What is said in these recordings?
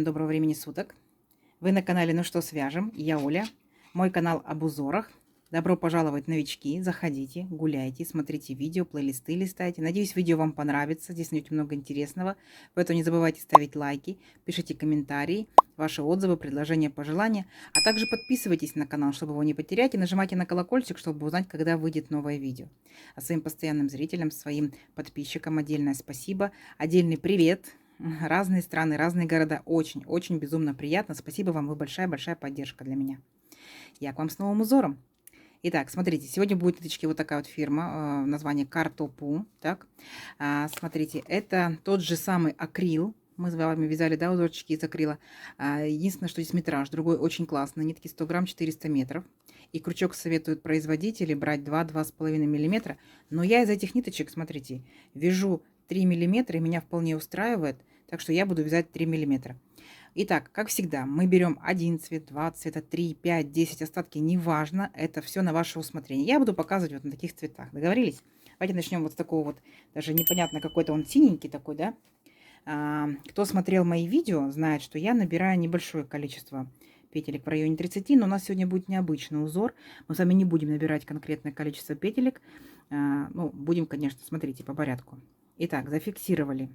Всем доброго времени суток. Вы на канале «Ну что, свяжем?» Я Оля. Мой канал об узорах. Добро пожаловать, новички. Заходите, гуляйте, смотрите видео, плейлисты листайте. Надеюсь, видео вам понравится. Здесь найдете много интересного. Поэтому не забывайте ставить лайки, пишите комментарии, ваши отзывы, предложения, пожелания. А также подписывайтесь на канал, чтобы его не потерять. И нажимайте на колокольчик, чтобы узнать, когда выйдет новое видео. А своим постоянным зрителям, своим подписчикам отдельное спасибо. Отдельный привет. Разные страны, разные города. Очень безумно приятно. Спасибо вам, вы большая поддержка для меня. Я к вам с новым узором. Итак, смотрите, сегодня будет ниточки вот такая вот фирма, название Картопу. Так, смотрите, это тот же самый акрил. Мы с вами вязали, да, узорчики из акрила. Единственное, что здесь метраж, другой очень классный. Нитки 100 грамм, 400 метров. И крючок советуют производители брать 2-2,5 миллиметра. Но я из этих ниточек, смотрите, вяжу 3 миллиметра, и меня вполне устраивает. Так что я буду вязать 3 миллиметра. Итак, как всегда, мы берем один цвет, два цвета, 3, 5, 10, остатки, неважно, это все на ваше усмотрение. Я буду показывать вот на таких цветах. Договорились? Давайте начнем вот с такого вот, даже непонятно какой-то он синенький такой, да? Кто смотрел мои видео, знает, что я набираю небольшое количество петелек в районе 30, но у нас сегодня будет необычный узор. Мы с вами не будем набирать конкретное количество петелек. Ну, будем, конечно, смотрите по порядку. Итак, зафиксировали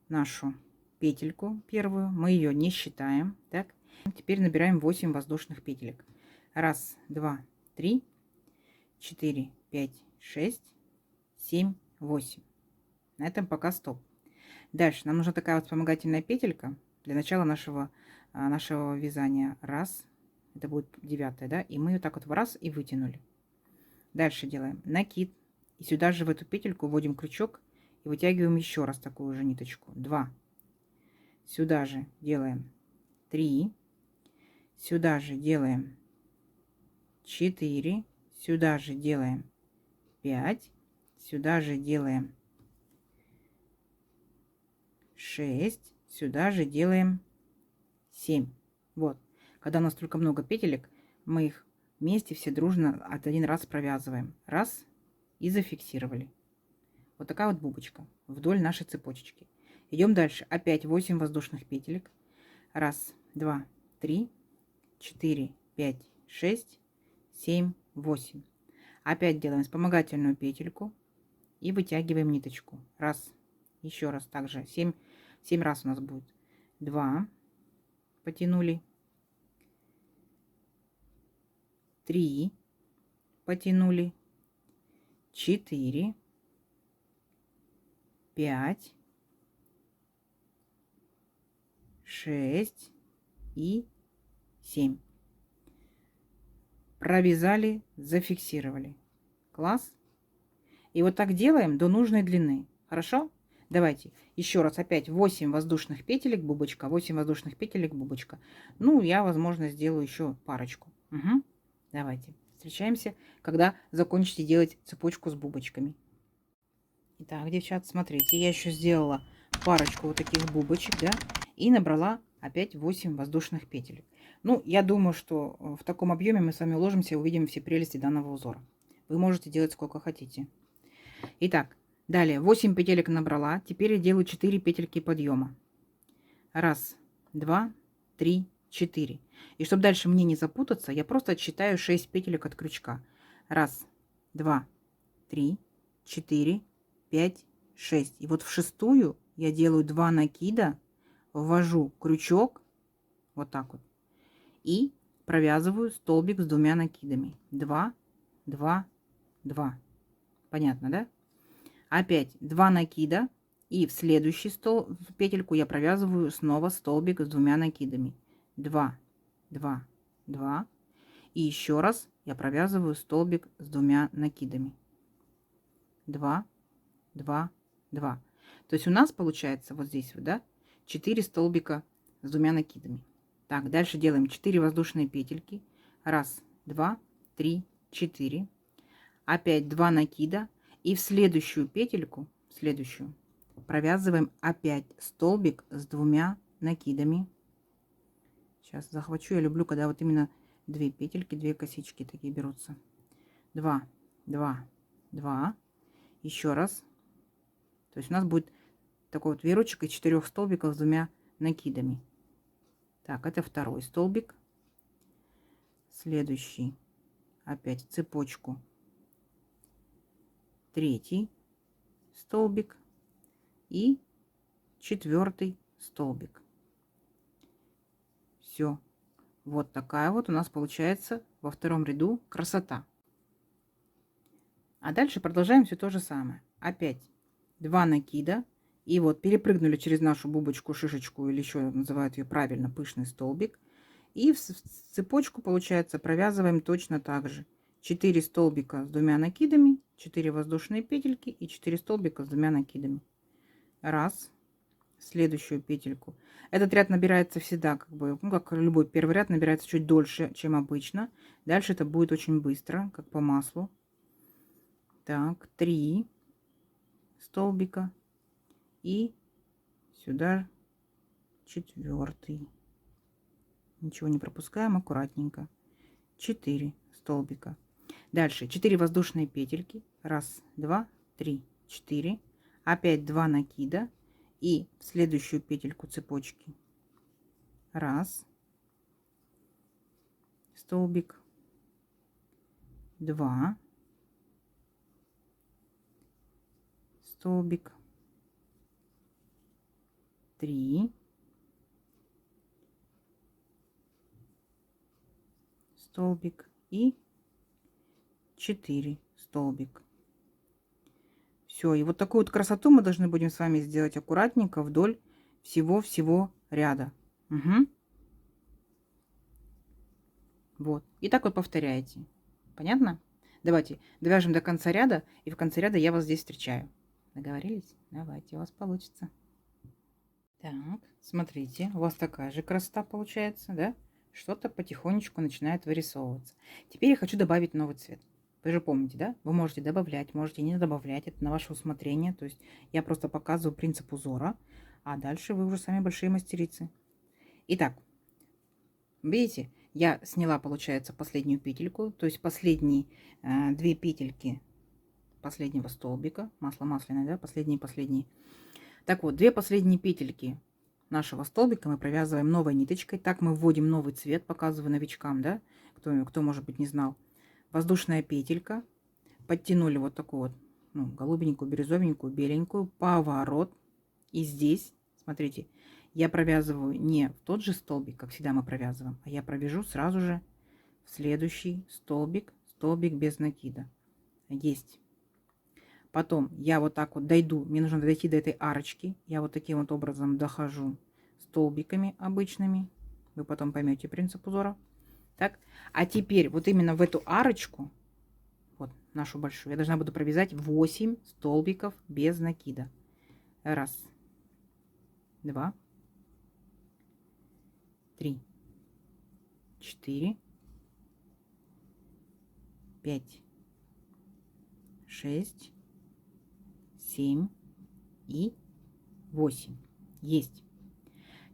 нашу петельку первую, мы ее не считаем. Так, теперь набираем 8 воздушных петелек. 1, 2, 3, 4, 5, 6, 7, 8. На этом пока стоп. Дальше нам нужна такая вот вспомогательная петелька для начала нашего вязания. 1, это будет 9, да, и мы ее так вот в раз и вытянули. Дальше делаем накид, и сюда же в эту петельку вводим крючок и вытягиваем еще раз такую же ниточку. 2. Сюда же делаем 3, сюда же делаем 4, сюда же делаем 5, сюда же делаем 6, сюда же делаем 7. Вот. Когда у нас только много петелек, мы их вместе все дружно один раз провязываем. Раз и зафиксировали. Вот такая вот бубочка вдоль нашей цепочечки. Идем дальше. Опять 8 воздушных петелек. 1, 2, 3, 4, 5, 6, 7, 8. Опять делаем вспомогательную петельку и вытягиваем ниточку. Раз. Еще раз также. 7 раз у нас будет. 2. Потянули. 3. Потянули. 4. 5. 6 и 7. Провязали, зафиксировали. Класс. И вот так делаем до нужной длины. Хорошо? Давайте еще раз опять 8 воздушных петелек бубочка, 8 воздушных петелек бубочка. Ну, я, возможно, сделаю еще парочку. Угу. Давайте. Встречаемся, когда закончите делать цепочку с бубочками. Итак, девчат, смотрите, я еще сделала парочку вот таких бубочек, да, и набрала опять 8 воздушных петелек. Ну, я думаю, что в таком объеме мы с вами уложимся и увидим все прелести данного узора. Вы можете делать сколько хотите. Итак, далее 8 петелек набрала. Теперь я делаю 4 петельки подъема. 1, 2, 3, 4. И чтобы дальше мне не запутаться, я просто отсчитаю 6 петелек от крючка. 1, 2, 3, 4, 5, 6. И вот в шестую я делаю 2 накида, ввожу крючок вот так вот и провязываю столбик с 2 накидами. 2, 2, 2. Понятно, да? Опять 2 накида, и в следующую петельку я провязываю снова столбик с 2 накидами. 2, 2, 2. И еще раз я провязываю столбик с 2 накидами. 2, 2, 2. То есть у нас получается вот здесь вот, да, 4 столбика с 2 накидами. Так, дальше делаем 4 воздушные петельки. 1, 2, 3, 4. Опять 2 накида. И в следующую петельку, провязываем опять столбик с 2 накидами. Сейчас захвачу. Я люблю, когда вот именно 2 петельки, 2 косички такие берутся. 2, 2, 2. Еще раз. То есть у нас будет такой вот веерочек из 4 столбиков с 2 накидами. Так, это второй столбик. Следующий опять в цепочку. Третий столбик и четвертый столбик. Все. Вот такая вот у нас получается во втором ряду красота. А дальше продолжаем все то же самое. Опять 2 накида. И вот перепрыгнули через нашу бубочку, шишечку, или еще называют ее правильно пышный столбик. И в цепочку, получается, провязываем точно так же. 4 столбика с 2 накидами, 4 воздушные петельки и 4 столбика с 2 накидами. Раз. Следующую петельку. Этот ряд набирается всегда, как бы, ну, как любой первый ряд, набирается чуть дольше, чем обычно. Дальше это будет очень быстро, как по маслу. Так, 3 столбика и сюда 4. Ничего не пропускаем, аккуратненько. 4 столбика. Дальше 4 воздушные петельки. Раз, два, три, 4. Опять 2 накида. И в следующую петельку цепочки. Раз. Столбик. 2. Столбик. 3. Столбик и 4 столбик. Все, и вот такую вот красоту мы должны будем с вами сделать аккуратненько вдоль всего ряда. Угу. Вот. И так вот повторяете. Понятно? Давайте довяжем до конца ряда, и в конце ряда я вас здесь встречаю. Договорились? Давайте, у вас получится. Так, смотрите, у вас такая же красота получается, да? Что-то потихонечку начинает вырисовываться. Теперь я хочу добавить новый цвет. Вы же помните, да? Вы можете добавлять, можете не добавлять. Это на ваше усмотрение. То есть я просто показываю принцип узора. А дальше вы уже сами большие мастерицы. Итак, видите, я сняла, получается, последнюю петельку. То есть последние 2 петельки последнего столбика. Масло масляное, да? Последние. Так вот, 2 последние петельки нашего столбика мы провязываем новой ниточкой. Так мы вводим новый цвет, показываю новичкам, да, кто может быть не знал. Воздушная петелька, подтянули вот такую вот, ну, голубенькую, бирюзовенькую, беленькую, поворот. И здесь, смотрите, я провязываю не в тот же столбик, как всегда мы провязываем, а я провяжу сразу же в следующий столбик, столбик без накида. Есть. Потом я вот так вот дойду, мне нужно дойти до этой арочки. Я вот таким вот образом дохожу столбиками обычными. Вы потом поймете принцип узора. Так, а теперь вот именно в эту арочку, вот нашу большую, я должна буду провязать 8 столбиков без накида. Раз, 2, 3, 4, 5, 6, 7 и 8. Есть.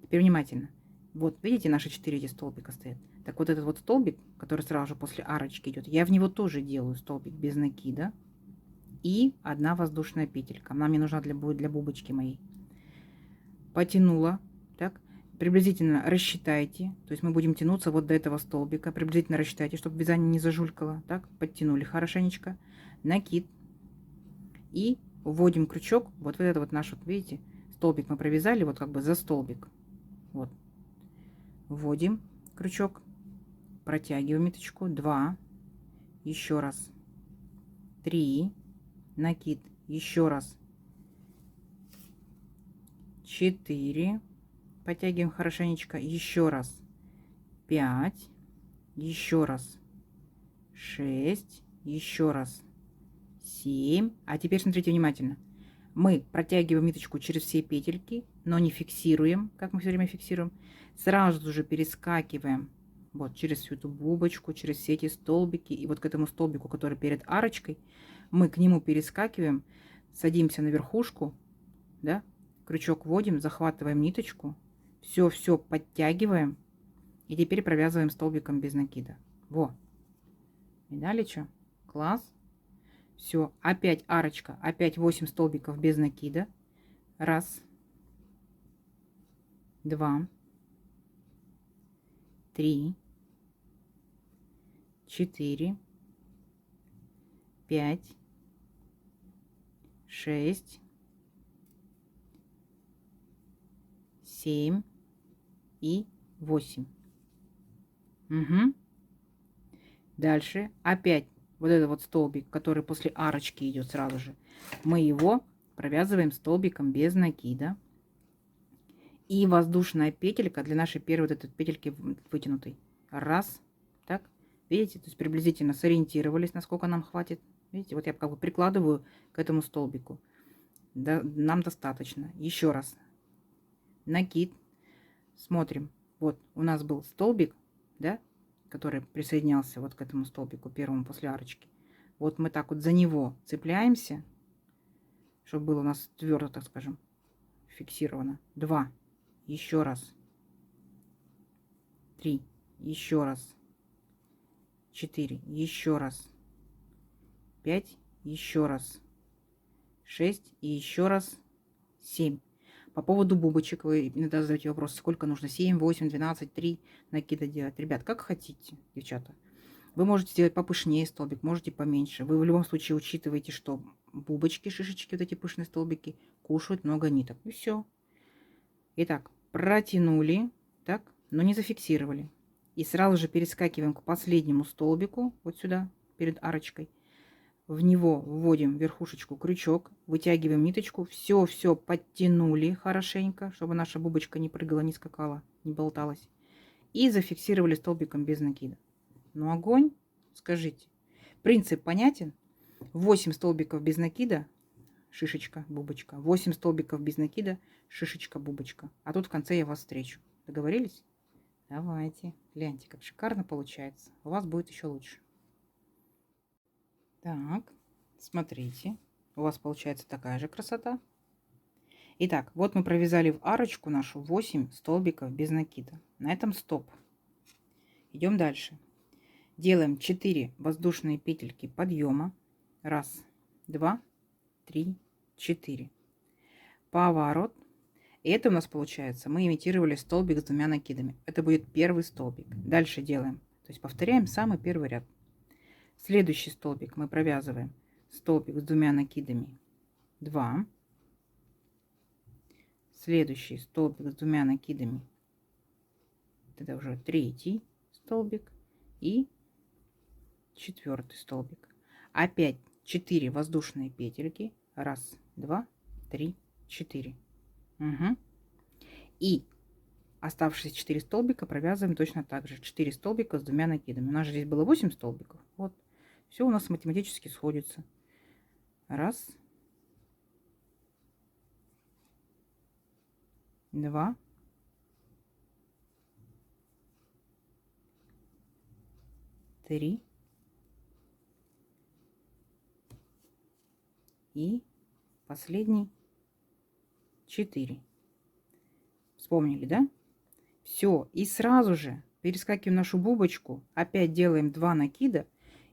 Теперь внимательно. Вот, видите, наши 4 эти столбика стоят. Так вот этот вот столбик, который сразу же после арочки идет, я в него тоже делаю столбик без накида. И 1 воздушная петелька. Она мне нужна будет для бубочки моей. Потянула. Так. Приблизительно рассчитайте. То есть мы будем тянуться вот до этого столбика. Приблизительно рассчитайте, чтобы вязание не зажулькало. Так. Подтянули хорошенечко. Накид. И вводим крючок. Вот в этот вот наш, вот видите, столбик мы провязали, вот как бы за столбик. Вот. Вводим крючок. Протягиваем ниточку. 2. Еще раз. 3. Накид. Еще раз. 4. Подтягиваем хорошенечко. Еще раз. 5. Еще раз. 6. Еще раз. 7. А теперь смотрите внимательно. Мы протягиваем ниточку через все петельки, но не фиксируем, как мы все время фиксируем. Сразу же перескакиваем вот через всю эту бубочку, через все эти столбики. И вот к этому столбику, который перед арочкой, мы к нему перескакиваем, садимся на верхушку, да, крючок вводим, захватываем ниточку, все подтягиваем. И теперь провязываем столбиком без накида. Во. Видали что? Класс. Все, опять арочка, опять 8 столбиков без накида. Раз, 2, 3, 4, 5, 6, 7 и 8. Угу. Дальше опять вот этот вот столбик, который после арочки идет сразу же, мы его провязываем столбиком без накида. И воздушная петелька для нашей первой вот этой петельки вытянутой. Раз. Так. Видите? То есть приблизительно сориентировались, насколько нам хватит. Видите? Вот я как бы прикладываю к этому столбику. Да, нам достаточно. Еще раз. Накид. Смотрим. Вот у нас был столбик, да, который присоединялся вот к этому столбику первому после арочки. Вот мы так вот за него цепляемся, чтобы было у нас твердо, так скажем, фиксировано. 2. Еще раз. 3. Еще раз. 4. Еще раз. 5. Еще раз. 6. И еще раз. 7. По поводу бубочек вы иногда задаете вопрос, сколько нужно? 7, 8, 12, 3 накида делать. Ребят, как хотите, девчата. Вы можете сделать попышнее столбик, можете поменьше. Вы в любом случае учитываете, что бубочки, шишечки, вот эти пышные столбики, кушают много ниток. И все. Итак, протянули, так, но не зафиксировали. И сразу же перескакиваем к последнему столбику, вот сюда, перед арочкой. В него вводим верхушечку крючок, вытягиваем ниточку, все подтянули хорошенько, чтобы наша бубочка не прыгала, не скакала, не болталась. И зафиксировали столбиком без накида. Ну огонь, скажите. Принцип понятен? 8 столбиков без накида, шишечка, бубочка. 8 столбиков без накида, шишечка, бубочка. А тут в конце я вас встречу. Договорились? Давайте. Гляньте, как шикарно получается. У вас будет еще лучше. Так, смотрите. У вас получается такая же красота. Итак, вот мы провязали в арочку нашу 8 столбиков без накида. На этом стоп. Идем дальше. Делаем 4 воздушные петельки подъема. 1, 2, 3, 4. Поворот. И это у нас получается, мы имитировали столбик с 2 накидами. Это будет первый столбик. Дальше делаем, то есть повторяем самый первый ряд. Следующий столбик мы провязываем столбик с 2 накидами. 2. Следующий столбик с 2 накидами. Это уже третий столбик. И 4 столбик. Опять 4 воздушные петельки. 1, 2, 3, 4. Угу. И оставшиеся 4 столбика провязываем точно так же. 4 столбика с 2 накидами. У нас же здесь было 8 столбиков. Вот. Все у нас математически сходится. 1, 2, 3 и последний 4. Вспомнили, да? Все. И сразу же перескакиваем нашу бубочку. Опять делаем 2 накида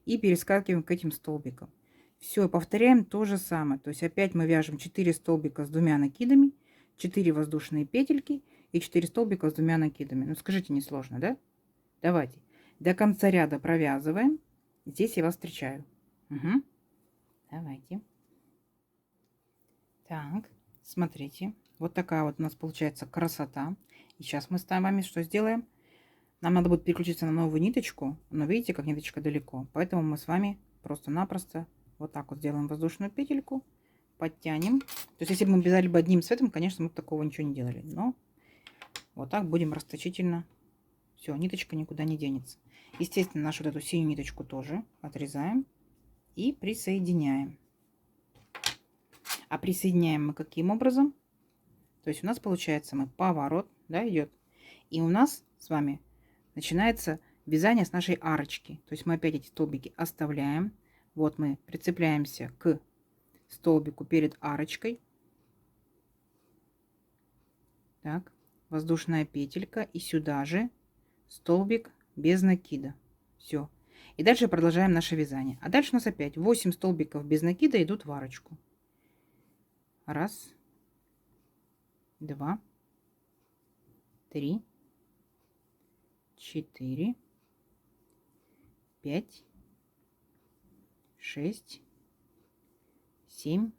и перескакиваем к этим столбикам. Все, повторяем то же самое. То есть опять мы вяжем 4 столбика с 2 накидами, 4 воздушные петельки и 4 столбика с 2 накидами. Ну скажите, несложно, да? Давайте. До конца ряда провязываем. Здесь я вас встречаю. Угу. Давайте. Так, смотрите. Вот такая вот у нас получается красота. И сейчас мы с вами что сделаем? Нам надо будет переключиться на новую ниточку. Но видите, как ниточка далеко. Поэтому мы с вами просто-напросто вот так вот сделаем воздушную петельку. Подтянем. То есть, если бы мы вязали бы одним цветом, конечно, мы бы такого ничего не делали. Но вот так будем расточительно. Все, ниточка никуда не денется. Естественно, нашу вот эту синюю ниточку тоже отрезаем и присоединяем. А присоединяем мы каким образом? То есть у нас получается мы поворот, да, идет. И у нас с вами начинается вязание с нашей арочки. То есть мы опять эти столбики оставляем. Вот мы прицепляемся к столбику перед арочкой. Так, воздушная петелька. И сюда же столбик без накида. Все. И дальше продолжаем наше вязание. А дальше у нас опять 8 столбиков без накида идут в арочку. 1, 2, 3, 4, 5, 6, 7,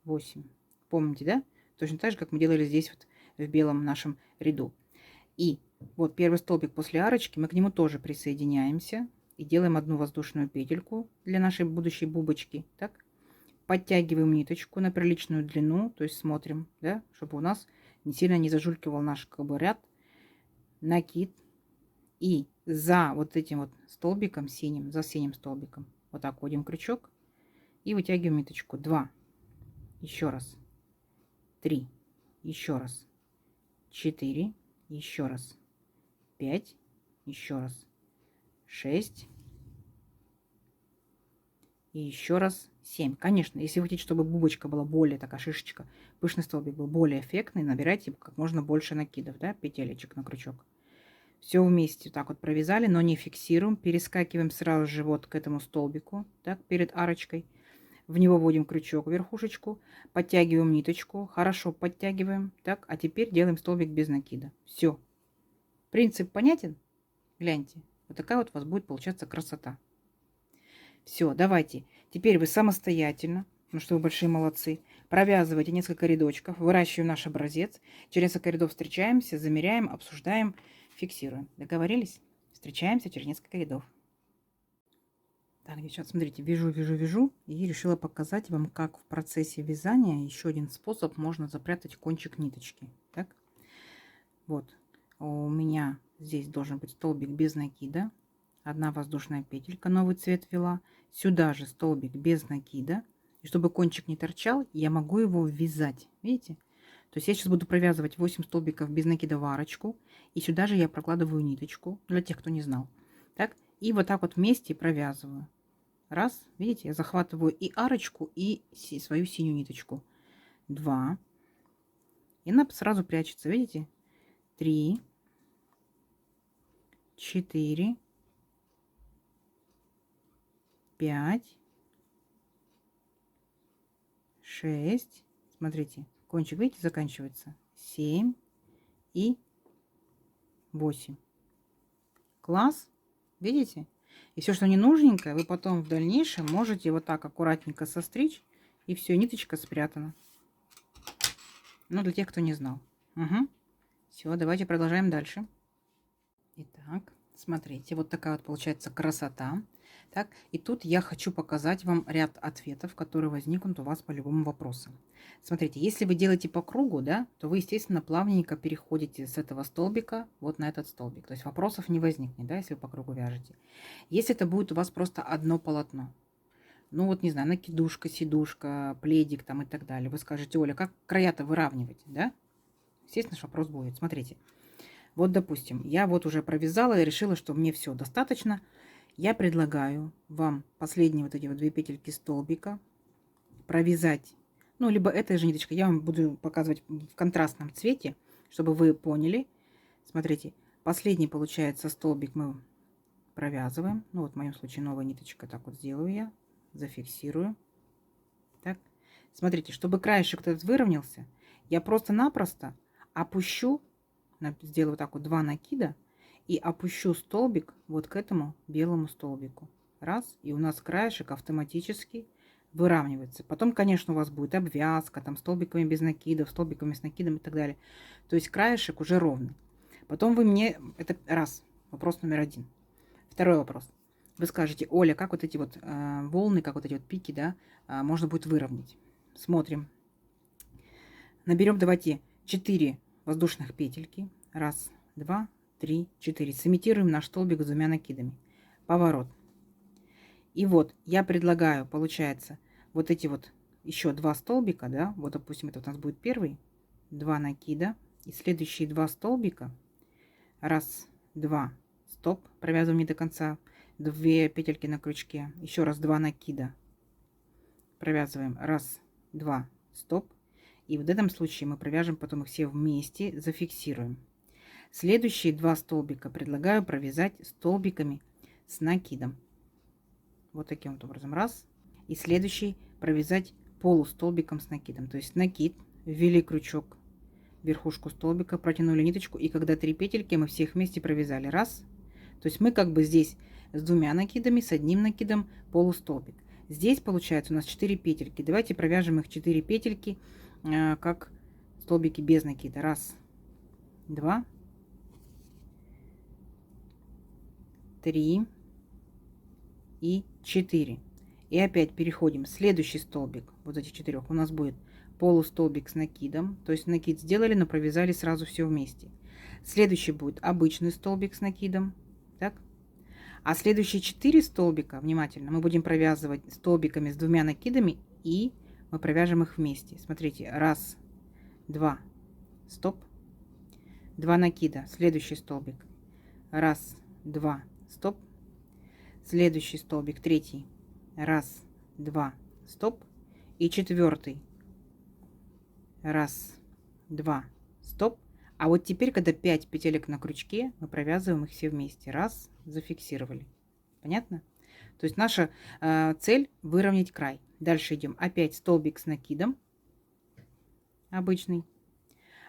8. Помните, да? Точно так же, как мы делали здесь вот в белом нашем ряду. И вот первый столбик после арочки, мы к нему тоже присоединяемся и делаем одну воздушную петельку для нашей будущей бубочки. Так, подтягиваем ниточку на приличную длину, то есть смотрим, да, чтобы у нас не сильно не зажулькивал наш как бы ряд, накид. И за вот этим вот столбиком синим, за синим столбиком, вот так вводим крючок и вытягиваем ниточку. 2, еще раз, 3, еще раз, 4, еще раз, 5, еще раз, 6 и еще раз 7. Конечно, если вы хотите, чтобы бубочка была более такая, шишечка, пышный столбик был более эффектный, набирайте как можно больше накидов, да, петелечек на крючок. Все вместе так вот провязали, но не фиксируем, перескакиваем сразу же вот к этому столбику, так, перед арочкой. В него вводим крючок в верхушечку, подтягиваем ниточку, хорошо подтягиваем, так, а теперь делаем столбик без накида. Все. Принцип понятен? Гляньте, вот такая вот у вас будет получаться красота. Все, давайте. Теперь вы самостоятельно, ну что вы большие молодцы, провязывайте несколько рядочков, выращиваем наш образец. Через несколько рядов встречаемся, замеряем, обсуждаем, фиксируем. Договорились? Встречаемся через несколько рядов. Так, девчат, смотрите, вяжу. И решила показать вам, как в процессе вязания еще один способ можно запрятать кончик ниточки. Так, вот. У меня здесь должен быть столбик без накида. Одна воздушная петелька, новый цвет ввела. Сюда же столбик без накида. И чтобы кончик не торчал, я могу его ввязать. Видите? То есть я сейчас буду провязывать 8 столбиков без накида в арочку. И сюда же я прокладываю ниточку. Для тех, кто не знал. Так. И вот так вот вместе провязываю. Раз. Видите? Я захватываю и арочку, и свою синюю ниточку. 2. И она сразу прячется. Видите? 3. 4. 5, 6, смотрите, кончик, видите, заканчивается, 7 и 8. Класс, видите? И все, что не нужненькое, вы потом в дальнейшем можете вот так аккуратненько состричь, и все, ниточка спрятана. Ну, для тех, кто не знал. Угу. Все, давайте продолжаем дальше. Итак, смотрите, вот такая вот получается красота. Так, и тут я хочу показать вам ряд ответов, которые возникнут у вас по любому вопросу. Смотрите, если вы делаете по кругу, да, то вы, естественно, плавненько переходите с этого столбика вот на этот столбик. То есть вопросов не возникнет, да, если вы по кругу вяжете. Если это будет у вас просто одно полотно, ну вот, не знаю, накидушка, сидушка, пледик там и так далее, вы скажете: Оля, как края-то выравнивать, да? Естественно, вопрос будет. Смотрите. Вот, допустим, я вот уже провязала и решила, что мне все достаточно. Я предлагаю вам последние вот эти вот 2 петельки столбика провязать. Ну, либо этой же ниточкой. Я вам буду показывать в контрастном цвете, чтобы вы поняли. Смотрите, последний получается столбик мы провязываем. Ну, вот в моем случае новая ниточка. Так вот сделаю я. Зафиксирую. Так. Смотрите, чтобы краешек этот выровнялся, я просто-напросто опущу, сделаю вот так вот 2 накида и опущу столбик вот к этому белому столбику. Раз, и у нас краешек автоматически выравнивается. Потом, конечно, у вас будет обвязка, там столбиками без накидов, столбиками с накидом и так далее. То есть краешек уже ровный. Потом вы мне, это раз, вопрос номер 1. Второй вопрос. Вы скажете: Оля, как вот эти вот волны, как вот эти вот пики, да, можно будет выровнять. Смотрим. Наберем, давайте, 4 воздушных петельки. Раз, 2, 3, 4. Сымитируем наш столбик с 2 накидами. Поворот. И вот я предлагаю, получается, вот эти вот еще 2 столбика, да, вот, допустим, это у нас будет первый, 2 накида, и следующие 2 столбика, раз, 2, стоп, провязываем не до конца, 2 петельки на крючке, еще раз 2 накида, провязываем, раз, 2, стоп, и в этом случае мы провяжем потом их все вместе, зафиксируем. Следующие 2 столбика предлагаю провязать столбиками с накидом. Вот таким вот образом. Раз. И следующий провязать полустолбиком с накидом. То есть накид, ввели крючок, верхушку столбика, протянули ниточку, и когда 3 петельки, мы все их вместе провязали. Раз. То есть мы как бы здесь с 2 накидами, с 1 накидом полустолбик. Здесь получается у нас 4 петельки. Давайте провяжем их 4 петельки, как столбики без накида. Раз, два, три и 4. И опять переходим. Следующий столбик, вот эти 4, у нас будет полустолбик с накидом. То есть накид сделали, но провязали сразу все вместе. Следующий будет обычный столбик с накидом. Так. А следующие 4 столбика, внимательно, мы будем провязывать столбиками с 2 накидами, и мы провяжем их вместе. Смотрите, раз, два, стоп, 2 накида, следующий столбик, раз, два, стоп, следующий столбик, третий, раз, два, стоп, и 4, раз, два, стоп. А вот теперь, когда 5 петелек на крючке, мы провязываем их все вместе. Раз, зафиксировали. Понятно? То есть наша цель выровнять край. Дальше идем. Опять столбик с накидом. Обычный.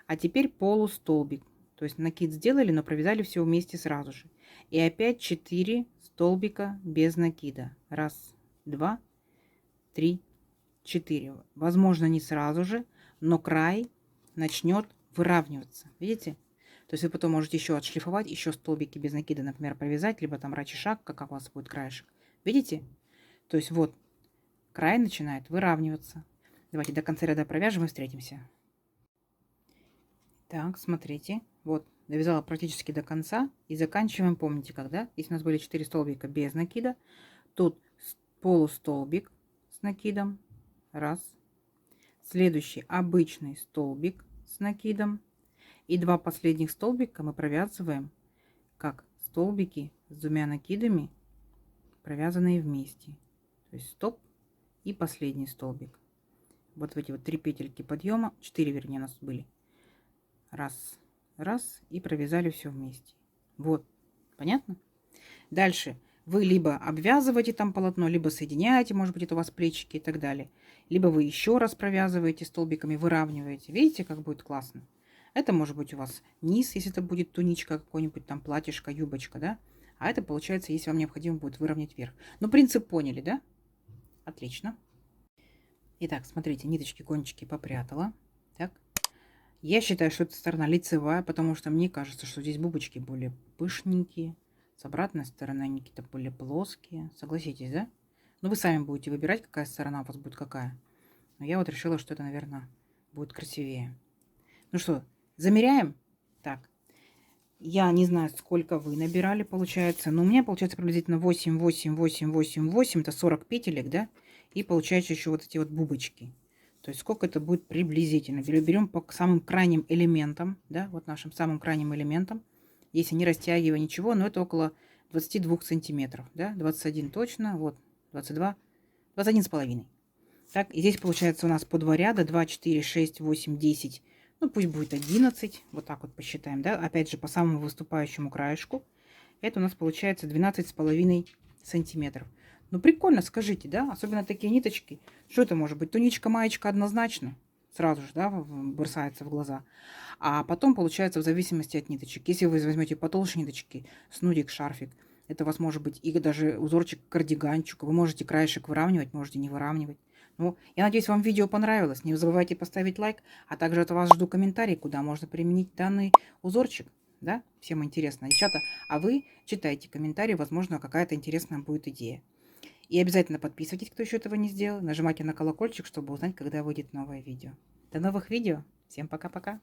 А теперь полустолбик. То есть накид сделали, но провязали все вместе сразу же. И опять 4 столбика без накида. Раз, два, три, 4. Возможно, не сразу же, но край начнет выравниваться. Видите? То есть вы потом можете еще отшлифовать, еще столбики без накида, например, провязать, либо там рачишак, как у вас будет краешек. Видите? То есть вот край начинает выравниваться. Давайте до конца ряда провяжем и встретимся. Так, смотрите. Вот, довязала практически до конца. И заканчиваем, помните, когда? Если у нас были 4 столбика без накида, тут полустолбик с накидом. Раз. Следующий обычный столбик с накидом. И 2 последних столбика мы провязываем как столбики с 2 накидами, провязанные вместе. То есть стоп и последний столбик. Вот в эти вот 3 петельки подъема, 4 вернее у нас были. Раз, раз, и провязали все вместе. Вот, понятно? Дальше вы либо обвязываете там полотно, либо соединяете, может быть, это у вас плечики и так далее. Либо вы еще раз провязываете столбиками, выравниваете. Видите, как будет классно? Это может быть у вас низ, если это будет туничка, какой-нибудь там платьишко, юбочка, да? А это получается, если вам необходимо будет выровнять верх. Ну, принцип поняли, да? Отлично. Итак, смотрите, ниточки, кончики попрятала. Так. Я считаю, что эта сторона лицевая, потому что мне кажется, что здесь бубочки более пышненькие. С обратной стороны они какие-то более плоские. Согласитесь, да? Но вы сами будете выбирать, какая сторона у вас будет какая. Но я вот решила, что это, наверное, будет красивее. Ну что, замеряем? Так. Я не знаю, сколько вы набирали, получается. Но у меня получается приблизительно 8, 8, 8, 8, 8. Это 40 петелек, да? И получается еще вот эти вот бубочки. То есть сколько это будет приблизительно. Берем по самым крайним элементам, да? Вот нашим самым крайним элементам. Если не растягивая ничего, но это около 22 сантиметров, да? 21 точно, вот, 22, 21,5. Так, и здесь получается у нас по 2 ряда, 2, 4, 6, 8, 10. Ну, пусть будет 11. Вот так вот посчитаем, да? Опять же, по самому выступающему краешку. Это у нас получается 12,5 сантиметров. Ну, прикольно, скажите, да? Особенно такие ниточки. Что это может быть? Туничка, маечка однозначно. Сразу же, да, бросается в глаза. А потом получается в зависимости от ниточек. Если вы возьмете потолще ниточки, снудик, шарфик, это у вас может быть и даже узорчик кардиганчик. Вы можете краешек выравнивать, можете не выравнивать. Ну, я надеюсь, вам видео понравилось. Не забывайте поставить лайк, а также от вас жду комментарий, куда можно применить данный узорчик. Да? Всем интересно. Девчата, а вы читайте комментарии, возможно, какая-то интересная будет идея. И обязательно подписывайтесь, кто еще этого не сделал. Нажимайте на колокольчик, чтобы узнать, когда выйдет новое видео. До новых видео. Всем пока-пока.